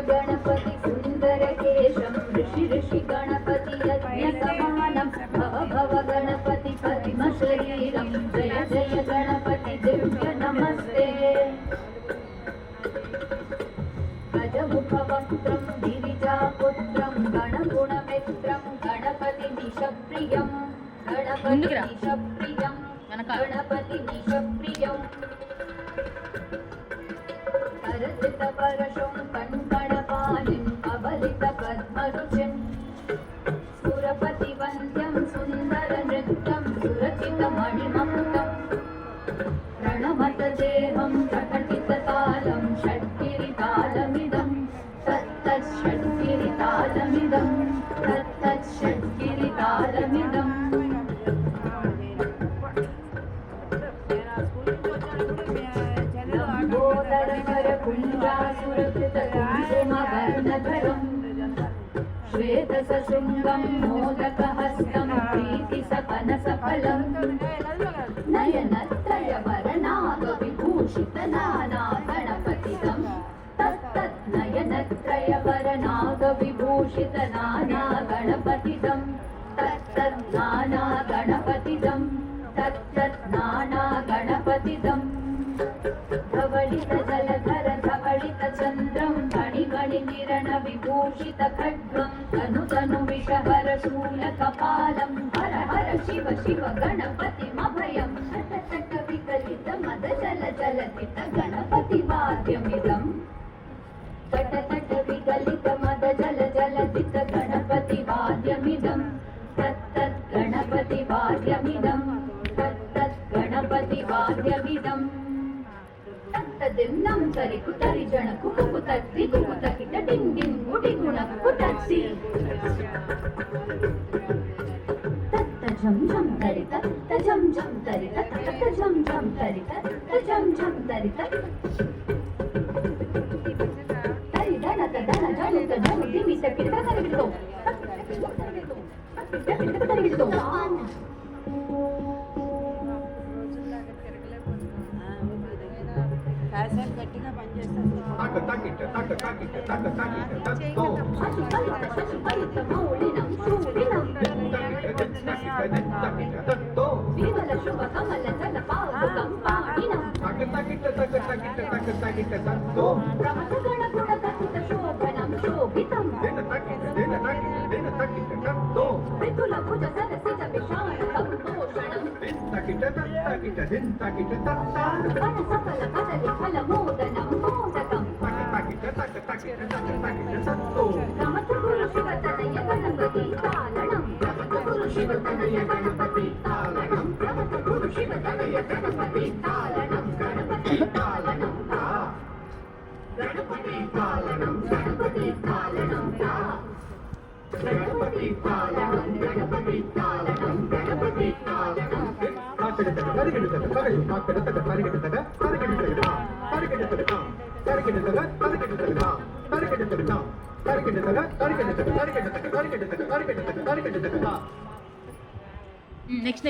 गणपति सुंदर केशम ऋषि ऋषि गणपति यज्ञसमानं भव भव गणपति पद्म शरीरम जय जय गणपति दिव्य नमस्ते गजमुखवक्त्रं गिरिजापुत्रं गणगुणमित्रं गणपति निशप्रियं गणपति निशप्रियं गणपति निशप्रियं हरसित परशुं कण्कणपाणिं कबलित पद्मरुचिं सुरपतिवन्द्यं सुन्दरनृत्यं सुरचितमणिमकुटं प्रणमत देहं प्रकटिततालं षड्गिरितालमिदं तत्तत् षड्गिरितालमिदं तत्तत् षड्गिरितालमिदं श्वेतसशृङ्गं मोदकहस्तं प्रीतिसपनसफलं नयनत्रयवरनागविभूषितनाना गणपतिदं तत्तत् नयनत्रयवरनागविभूषितनाना गणपतिदं तत्तत् नाना गणपतिदं तत्तत् नाना गणपतिदं धवलित जलधर धवलित चन्द्रं फणिमणिकिरण विभूषित खड्गं तनु तनु विषहर शूलकपालं हर हर शिव शिव गणपतिमभयं शट शट विकलित मद जल जलधित गणपति वाद्यमिदं शट शट विकलित मद जल जलधित गणपति वाद्यमिदं तत्तत् गणपति वाद्यमिदं तत्तत् गणपति वाद्यमिदं तत्तदिन्नं तरिकु तरिजण कुकुकु तत्ति कुकु तकिट डिं डिं गुडि गुणकु तत्सि तत्तजं जं तरित तजं जं तरित तत्तजं जं तरित तजं जं तरित तरिधन तदन जनुत जनु दिमित पिता तरितो पिता तरितो గట్టిగా పనిచేస్తాను నెక్స్ట్